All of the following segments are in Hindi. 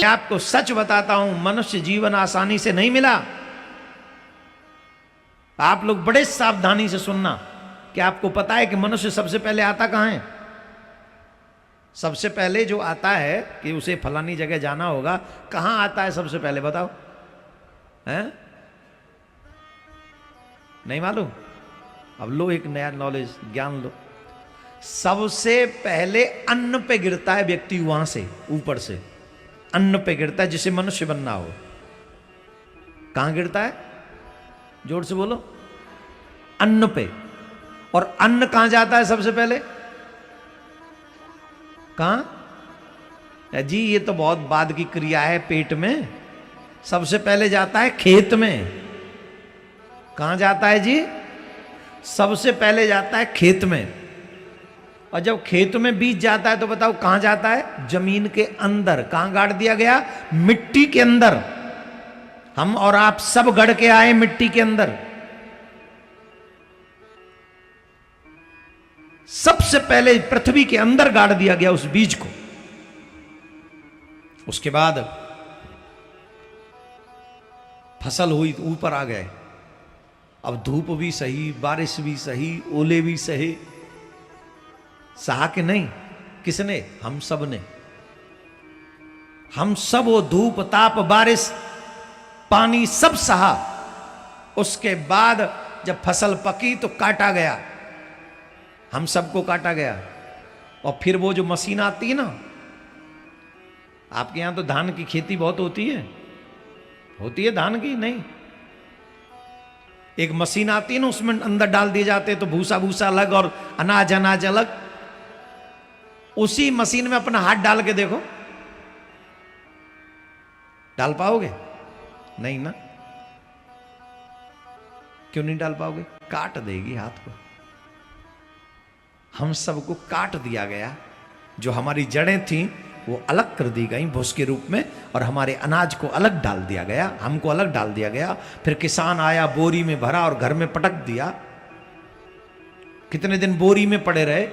आपको सच बताता हूं, मनुष्य जीवन आसानी से नहीं मिला। आप लोग बड़े सावधानी से सुनना कि आपको पता है कि मनुष्य सबसे पहले आता कहां है? सबसे पहले जो आता है कि उसे फलानी जगह जाना होगा, कहां आता है सबसे पहले बताओ? हैं? नहीं मालूम? अब लो एक नया नॉलेज, ज्ञान लो। सबसे पहले अन्न पे गिरता है व्यक्ति, वहां से ऊपर से अन्न पे गिरता है, जिसे मनुष्य बनना हो। कहां गिरता है? जोर से बोलो। अन्न पे। और अन्न कहां जाता है सबसे पहले? कहां जी? ये तो बहुत बाद की क्रिया है, पेट में। सबसे पहले जाता है खेत में। कहां जाता है जी? सबसे पहले जाता है खेत में। और जब खेत में बीज जाता है तो बताओ कहां जाता है? जमीन के अंदर। कहां गाड़ दिया गया? मिट्टी के अंदर। हम और आप सब गड़ के आए मिट्टी के अंदर। सबसे पहले पृथ्वी के अंदर गाड़ दिया गया उस बीज को। उसके बाद फसल हुई तो ऊपर आ गए। अब धूप भी सही, बारिश भी सही, ओले भी सही। सहा कि नहीं? किसने? हम सब ने। हम सब वो धूप, ताप, बारिश, पानी सब सहा। उसके बाद जब फसल पकी तो काटा गया, हम सबको काटा गया। और फिर वो जो मशीन आती है ना, आपके यहां तो धान की खेती बहुत होती है? होती है धान की? नहीं। एक मशीन आती है ना, उसमें अंदर डाल दिए जाते हैं तो भूसा भूसा अलग और अनाज अनाज अलग। उसी मशीन में अपना हाथ डाल के देखो, डाल पाओगे? नहीं ना। क्यों नहीं डाल पाओगे? काट देगी हाथ को। हम सबको काट दिया गया। जो हमारी जड़ें थीं वो अलग कर दी गई भूस के रूप में, और हमारे अनाज को अलग डाल दिया गया, हमको अलग डाल दिया गया। फिर किसान आया, बोरी में भरा और घर में पटक दिया। कितने दिन बोरी में पड़े रहे।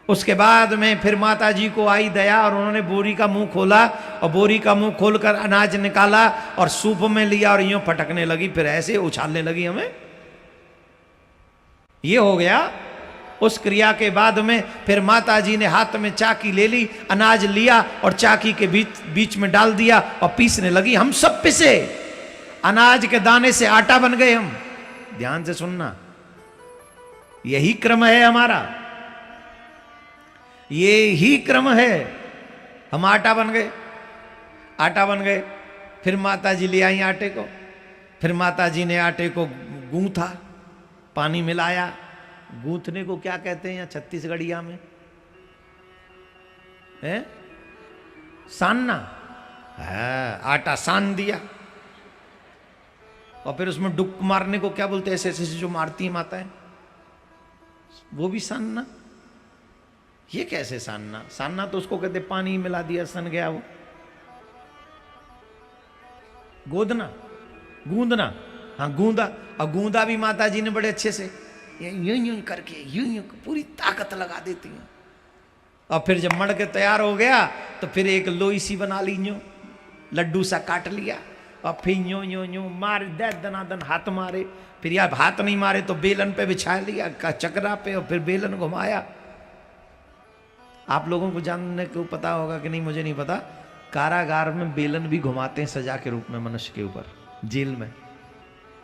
उसके बाद में फिर माता जी को आई दया और उन्होंने बोरी का मुंह खोला, और बोरी का मुंह खोलकर अनाज निकाला और सूप में लिया और यूं फटकने लगी, फिर ऐसे उछालने लगी हमें। ये हो गया। उस क्रिया के बाद में फिर माता जी ने हाथ में चाकी ले ली, अनाज लिया और चाकी के बीच में डाल दिया और पीसने लगी। हम सब पिसे, अनाज के दाने से आटा बन गए हम। ध्यान से सुनना, यही क्रम है हमारा, ये ही क्रम है। हम आटा बन गए, आटा बन गए। फिर माता जी ले आई आटे को, फिर माता जी ने आटे को गूंथा, पानी मिलाया। गूंथने को क्या कहते हैं यहाँ छत्तीसगढ़िया में? है सानना। है, आटा सान दिया। और फिर उसमें डुक मारने को क्या बोलते हैं? ऐसे ऐसे जो मारती है माताएं, वो भी सानना। ये कैसे सानना? सानना तो उसको कहते पानी मिला दिया, सन गया वो। गोदना, गूंदना। हाँ गूंदा। और गूंदा भी माता जी ने बड़े अच्छे से यूं यूं करके यूं यूं पूरी ताकत लगा देती हैं। और फिर जब मड़ के तैयार हो गया तो फिर एक लोई सी बना ली, यूं लड्डू सा काट लिया और फिर यूं यूं यूं मार दे, दनादन हाथ मारे। फिर यार हाथ नहीं मारे तो बेलन पे बिछा लिया का चक्रा पे, और फिर बेलन घुमाया। आप लोगों को जानने को पता होगा कि नहीं मुझे नहीं पता, कारागार में बेलन भी घुमाते हैं सजा के रूप में मनुष्य के ऊपर। जेल में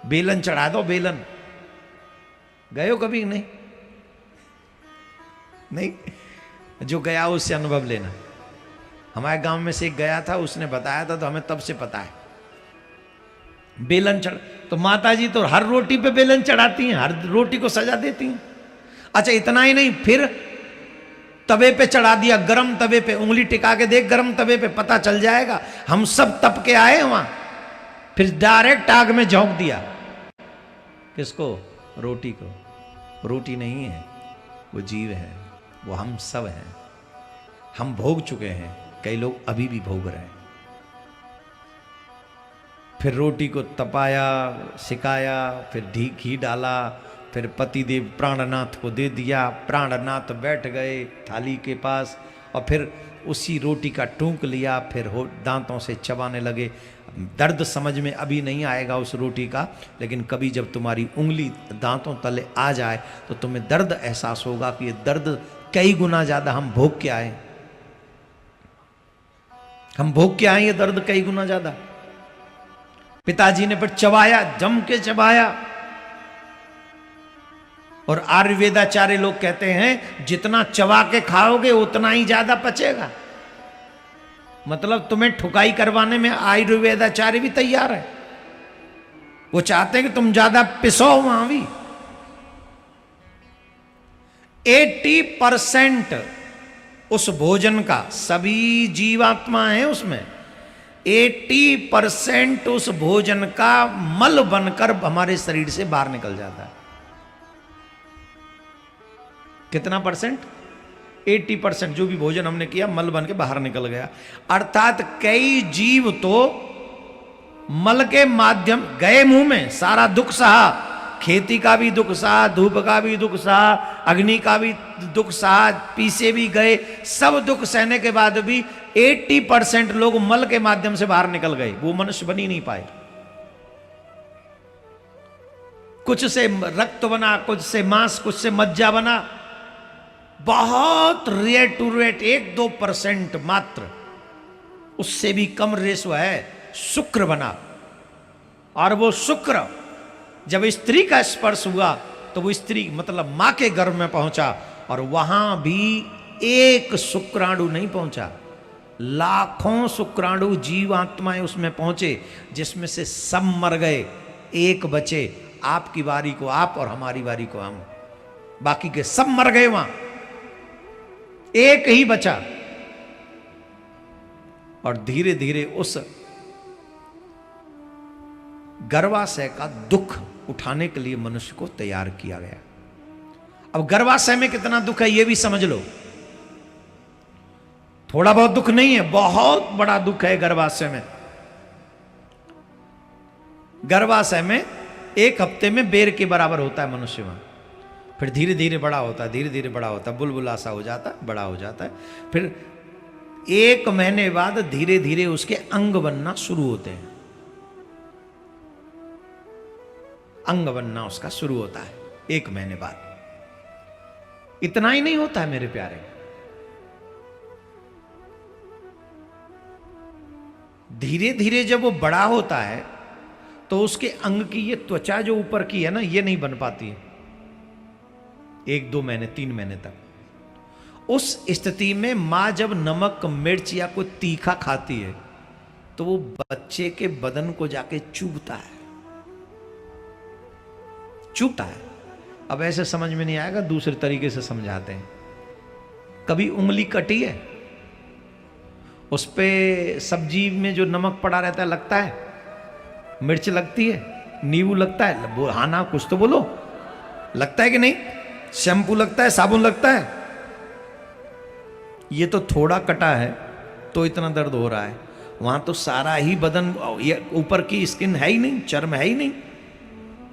बेलन चढ़ा दो, बेलन। गए हो कभी? नहीं नहीं, जो गया उससे अनुभव लेना। हमारे गांव में से एक गया था, उसने बताया था तो हमें तब से पता है। बेलन चढ़ तो माता जी तो हर रोटी पे बेलन चढ़ाती हैं, हर रोटी को सजा देती हैं। अच्छा इतना ही नहीं, फिर तवे पे चढ़ा दिया, गरम तवे पे। उंगली टिका के देख गरम तवे पे, पता चल जाएगा। हम सब तप के आए वहां, फिर डायरेक्ट आग में झोंक दिया। किसको? रोटी को। रोटी नहीं है, वो जीव है, वो हम सब हैं। हम भोग चुके हैं, कई लोग अभी भी भोग रहे हैं। फिर रोटी को तपाया, सिकाया, फिर घी डाला, फिर पतिदेव प्राणनाथ को दे दिया। प्राणनाथ बैठ गए थाली के पास और फिर उसी रोटी का टूक लिया, फिर दांतों से चबाने लगे। दर्द समझ में अभी नहीं आएगा उस रोटी का, लेकिन कभी जब तुम्हारी उंगली दांतों तले आ जाए तो तुम्हें दर्द एहसास होगा कि ये दर्द कई गुना ज्यादा हम भोग के आए, हम भोग के आए ये दर्द कई गुना ज्यादा। पिताजी ने फिर चबाया, जम के चबाया। और आयुर्वेदाचार्य लोग कहते हैं जितना चबा के खाओगे उतना ही ज्यादा पचेगा। मतलब तुम्हें ठुकाई करवाने में आयुर्वेदाचार्य भी तैयार है, वो चाहते हैं कि तुम ज्यादा पिसो वहां भी। 80% उस भोजन का, सभी जीवात्मा है उसमें, 80% उस भोजन का मल बनकर हमारे शरीर से बाहर निकल जाता है। कितना परसेंट? 80% जो भी भोजन हमने किया मल बन के बाहर निकल गया। अर्थात कई जीव तो मल के माध्यम गए मुंह में, सारा दुख सहा, खेती का भी दुख सहा, धूप का भी दुख सहा, अग्नि का भी दुख सहा, पीछे भी गए, सब दुख सहने के बाद भी 80% लोग मल के माध्यम से बाहर निकल गए, वो मनुष्य बन ही नहीं पाए। कुछ से रक्त बना, कुछ से मांस, कुछ से मज्जा बना, बहुत रेयर टू रेट 1-2% मात्र, उससे भी कम रेशो है, शुक्र बना। और वो शुक्र जब स्त्री का स्पर्श हुआ तो वो स्त्री मतलब मां के गर्भ में पहुंचा, और वहां भी एक शुक्राणु नहीं पहुंचा, लाखों शुक्राणु जीवात्माएं उसमें पहुंचे, जिसमें से सब मर गए, एक बचे। आपकी बारी को आप और हमारी बारी को हम, बाकी के सब मर गए, वहां एक ही बचा। और धीरे धीरे उस गर्भाशय का दुख उठाने के लिए मनुष्य को तैयार किया गया। अब गर्भाशय में कितना दुख है यह भी समझ लो। थोड़ा बहुत दुख नहीं है, बहुत बड़ा दुख है गर्भाशय में। गर्भाशय में 1 हफ्ते में बेर के बराबर होता है मनुष्य में, फिर धीरे धीरे बड़ा होता है, धीरे धीरे बड़ा होता है, बुलबुला सा हो जाता है, बड़ा हो जाता है। फिर 1 महीने बाद धीरे धीरे उसके अंग बनना शुरू होते हैं, अंग बनना उसका शुरू होता है 1 महीने बाद। इतना ही नहीं होता है मेरे प्यारे, धीरे धीरे जब वो बड़ा होता है तो उसके अंग की ये त्वचा जो ऊपर की है ना, ये नहीं बन पाती है 1-2 महीने 3 महीने तक। उस स्थिति में मां जब नमक मिर्च या कोई तीखा खाती है तो वो बच्चे के बदन को जाके चुभता है, चुभता है। अब ऐसे समझ में नहीं आएगा, दूसरे तरीके से समझाते हैं। कभी उंगली कटी है, उस पे सब्जी में जो नमक पड़ा रहता है लगता है, मिर्च लगती है, नींबू लगता है, हाँ ना कुछ तो बोलो, लगता है कि नहीं? शैम्पू लगता है, साबुन लगता है। ये तो थोड़ा कटा है तो इतना दर्द हो रहा है, वहां तो सारा ही बदन, ऊपर की स्किन है ही नहीं, चर्म है ही नहीं।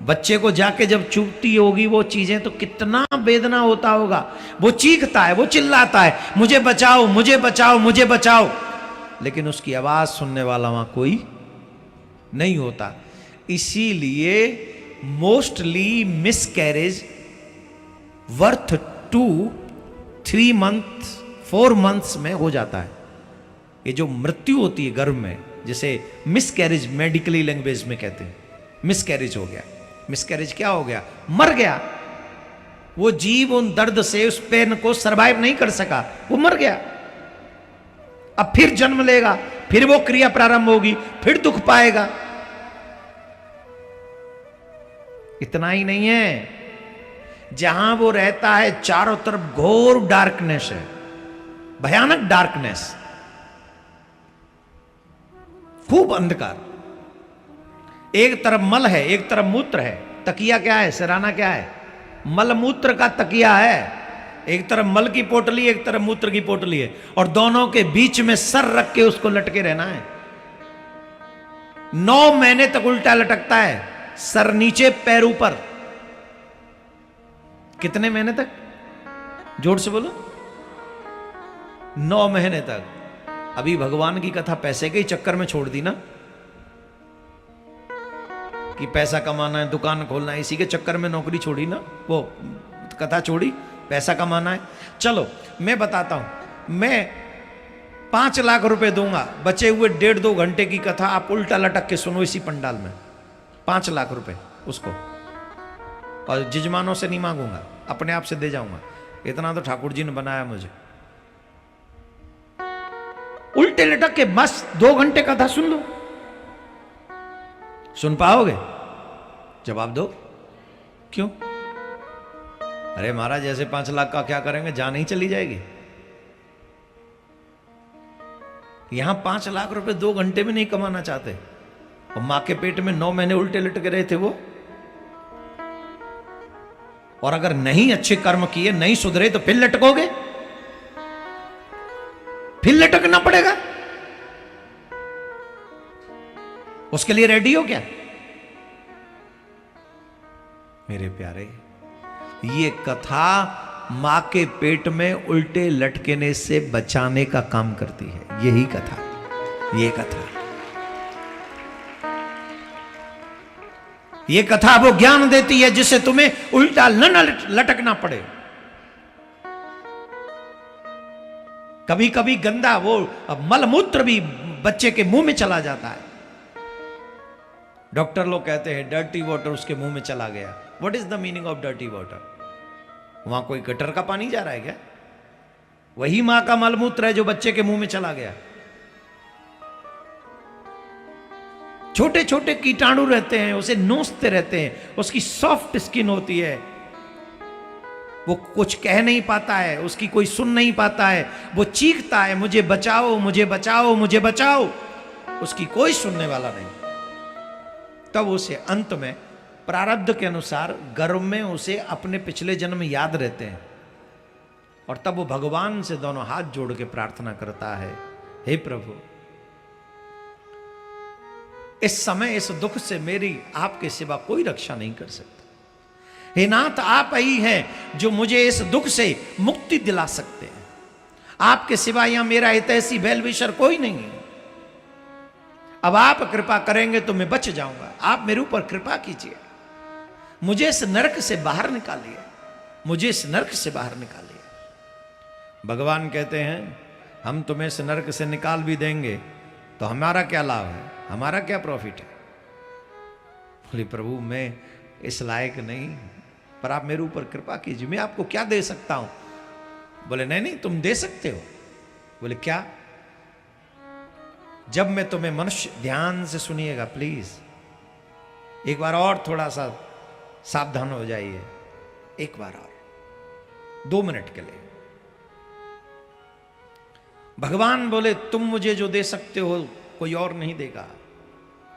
बच्चे को जाके जब चुभती होगी वो चीजें तो कितना वेदना होता होगा। वो चीखता है, वो चिल्लाता है, मुझे बचाओ, मुझे बचाओ, मुझे बचाओ, लेकिन उसकी आवाज सुनने वाला वहां कोई नहीं होता। इसीलिए mostly miscarriage worth 2-3 month 4 months में हो जाता है। ये जो मृत्यु होती है गर्भ में, जिसे मिसकैरेज मेडिकली लैंग्वेज में कहते हैं, मिसकैरेज हो गया। मिसकैरेज क्या हो गया? मर गया वो जीव, उन दर्द से उस पेन को सरवाइव नहीं कर सका, वो मर गया। अब फिर जन्म लेगा, फिर वो क्रिया प्रारंभ होगी, फिर दुख पाएगा। इतना ही नहीं है, जहां वो रहता है चारों तरफ घोर डार्कनेस है, भयानक डार्कनेस, खूब अंधकार। एक तरफ मल है, एक तरफ मूत्र है। तकिया क्या है? सिराना क्या है? मल मूत्र का तकिया है। एक तरफ मल की पोटली, एक तरफ मूत्र की पोटली है, और दोनों के बीच में सर रख के उसको लटके रहना है। 9 महीने तक उल्टा लटकता है, सर नीचे पैर ऊपर। कितने महीने तक? जोर से बोलो। 9 महीने तक। अभी भगवान की कथा पैसे के ही चक्कर में छोड़ दी ना, कि पैसा कमाना है, दुकान खोलना है, इसी के चक्कर में नौकरी छोड़ी ना, वो कथा छोड़ी, पैसा कमाना है। चलो मैं बताता हूं, मैं 5 लाख रुपए दूंगा, बचे हुए 1.5-2 घंटे की कथा आप उल्टा लटक के सुनो इसी पंडाल में। 5 लाख रुपए उसको, और जजमानों से नहीं मांगूंगा, अपने आप से दे जाऊंगा। इतना तो ठाकुर जी ने बनाया मुझे। उल्टे लटक के मस्त 2 घंटे कथा सुन लो। सुन पाओगे? जवाब दो। क्यों? अरे महाराज ऐसे 5 लाख का क्या करेंगे, जान ही चली जाएगी। यहां 5 लाख रुपए 2 घंटे में नहीं कमाना चाहते, और मां के पेट में 9 महीने उल्टे लटके रहे थे वो। और अगर नहीं अच्छे कर्म किए, नहीं सुधरे, तो फिर लटकोगे, फिर लटकना पड़ेगा। उसके लिए रेडी हो क्या? मेरे प्यारे, ये कथा मां के पेट में उल्टे लटकने से बचाने का काम करती है। यही कथा, ये कथा, ये कथा वो ज्ञान देती है जिससे तुम्हें उल्टा न लटकना पड़े। कभी कभी गंदा वो मलमूत्र भी बच्चे के मुंह में चला जाता है। डॉक्टर लोग कहते हैं डर्टी वाटर उसके मुंह में चला गया। What is the meaning of dirty water? वहां कोई गटर का पानी जा रहा है क्या? वही मां का मलमूत्र है जो बच्चे के मुंह में चला गया। छोटे छोटे कीटाणु रहते हैं, उसे नोचते रहते हैं, उसकी सॉफ्ट स्किन होती है, वो कुछ कह नहीं पाता है, उसकी कोई सुन नहीं पाता है, वो चीखता है मुझे बचाओ, मुझे बचाओ, मुझे बचाओ, उसकी कोई सुनने वाला नहीं। तब उसे अंत में प्रारब्ध के अनुसार गर्भ में उसे अपने पिछले जन्म याद रहते हैं, और तब वो भगवान से दोनों हाथ जोड़ के प्रार्थना करता है, हे प्रभु इस समय इस दुख से मेरी आपके सिवा कोई रक्षा नहीं कर सकता। हे नाथ, आप ही हैं जो मुझे इस दुख से मुक्ति दिला सकते हैं। आपके सिवा यहां मेरा हितैषी वेलविशर कोई नहीं है। अब आप कृपा करेंगे तो मैं बच जाऊंगा। आप मेरे ऊपर कृपा कीजिए, मुझे इस नरक से बाहर निकालिए, मुझे इस नरक से बाहर निकालिए। भगवान कहते हैं हम तुम्हें इस नरक से निकाल भी देंगे तो हमारा क्या लाभ है, हमारा क्या प्रॉफिट है? बोले प्रभु मैं इस लायक नहीं, पर आप मेरे ऊपर कृपा कीजिए, मैं आपको क्या दे सकता हूं? बोले नहीं नहीं तुम दे सकते हो। बोले क्या? जब मैं तुम्हें मनुष्य, ध्यान से सुनिएगा प्लीज, एक बार और थोड़ा सा सावधान हो जाइए, एक बार और 2 मिनट के लिए। भगवान बोले तुम मुझे जो दे सकते हो कोई और नहीं देगा,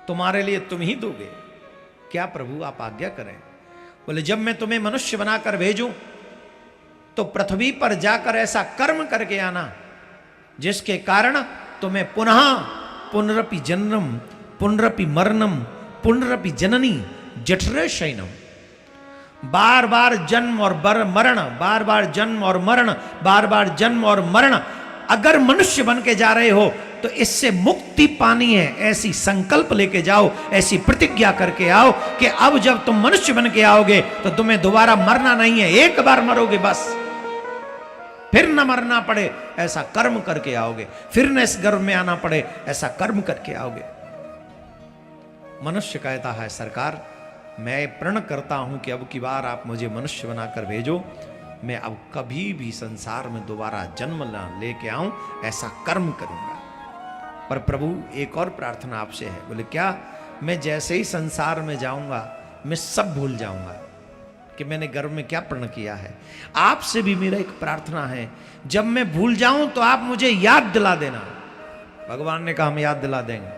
तुम्हारे लिए तुम ही दोगे। क्या प्रभु आप आज्ञा करें। बोले जब मैं तुम्हें मनुष्य बनाकर भेजूं तो पृथ्वी पर जाकर ऐसा कर्म करके आना जिसके कारण तुम्हें पुनः पुनरपि जन्म पुनरपि मरणम पुनरपि जननी जठरे शयनम, बार बार जन्म और मरण, बार बार जन्म और मरण, बार बार जन्म और मरण। अगर मनुष्य बन के जा रहे हो तो इससे मुक्ति पानी है, ऐसी संकल्प लेके जाओ, ऐसी प्रतिज्ञा करके आओ कि अब जब तुम मनुष्य बन के आओगे तो तुम्हें दोबारा मरना नहीं है, एक बार मरोगे बस, फिर न मरना पड़े ऐसा कर्म करके आओगे, फिर न इस गर्भ में आना पड़े ऐसा कर्म करके आओगे। मनुष्य कहता है सरकार मैं प्रण करता हूं कि अब की बार आप मुझे मनुष्य बनाकर भेजो, मैं अब कभी भी संसार में दोबारा जन्म न लेके आऊं, ऐसा कर्म करूंगा। पर प्रभु एक और प्रार्थना आपसे है। बोले क्या? मैं जैसे ही संसार में जाऊंगा मैं सब भूल जाऊंगा कि मैंने गर्भ में क्या प्रण किया है। आपसे भी मेरा एक प्रार्थना है, जब मैं भूल जाऊं तो आप मुझे याद दिला देना। भगवान ने कहा हम याद दिला देंगे,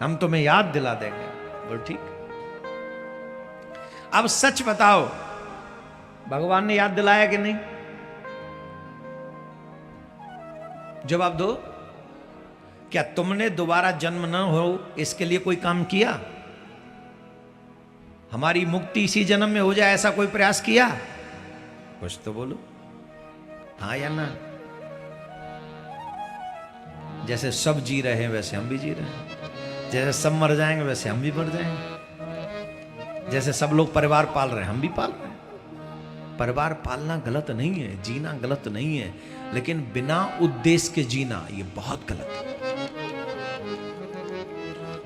हम तुम्हें याद दिला देंगे। बोल ठीक। अब सच बताओ भगवान ने याद दिलाया कि नहीं? जवाब दो। क्या तुमने दोबारा जन्म न हो इसके लिए कोई काम किया? हमारी मुक्ति इसी जन्म में हो जाए ऐसा कोई प्रयास किया? कुछ तो बोलो, हाँ या ना। जैसे सब जी रहे हैं वैसे हम भी जी रहे हैं, जैसे सब मर जाएंगे वैसे हम भी मर जाएंगे, जैसे सब लोग परिवार पाल रहे हैं हम भी पाल रहे हैं। परिवार पालना गलत नहीं है, जीना गलत नहीं है, लेकिन बिना उद्देश्य के जीना ये बहुत गलत है।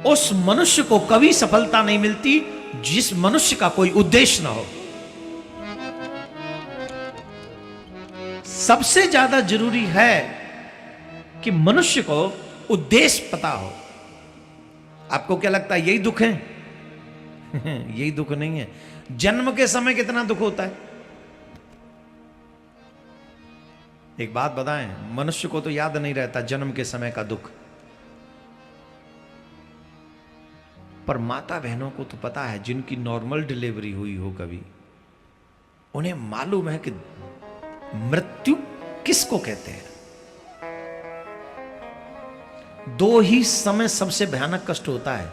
उस मनुष्य को कभी सफलता नहीं मिलती जिस मनुष्य का कोई उद्देश्य ना हो। सबसे ज्यादा जरूरी है कि मनुष्य को उद्देश्य पता हो। आपको क्या लगता है यही दुख है? यही दुख नहीं है। जन्म के समय कितना दुख होता है? एक बात बताएं, मनुष्य को तो याद नहीं रहता जन्म के समय का दुख, पर माता बहनों को तो पता है, जिनकी नॉर्मल डिलीवरी हुई हो कभी, उन्हें मालूम है कि मृत्यु किसको कहते हैं। दो ही समय सबसे भयानक कष्ट होता है,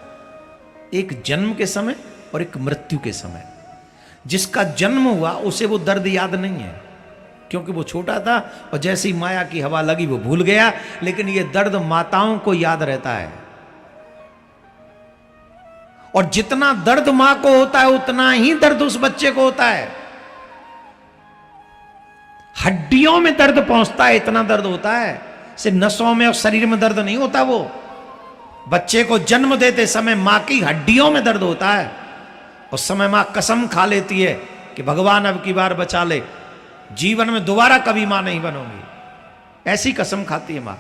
एक जन्म के समय और एक मृत्यु के समय। जिसका जन्म हुआ उसे वो दर्द याद नहीं है, क्योंकि वो छोटा था और जैसे ही माया की हवा लगी वो भूल गया, लेकिन ये दर्द माताओं को याद रहता है। और जितना दर्द मां को होता है उतना ही दर्द उस बच्चे को होता है। हड्डियों में दर्द पहुंचता है, इतना दर्द होता है। सिर्फ नसों में और शरीर में दर्द नहीं होता। वो बच्चे को जन्म देते समय मां की हड्डियों में दर्द होता है। उस समय मां कसम खा लेती है कि भगवान अब की बार बचा ले, जीवन में दोबारा कभी मां नहीं बनूंगी, ऐसी कसम खाती है मां।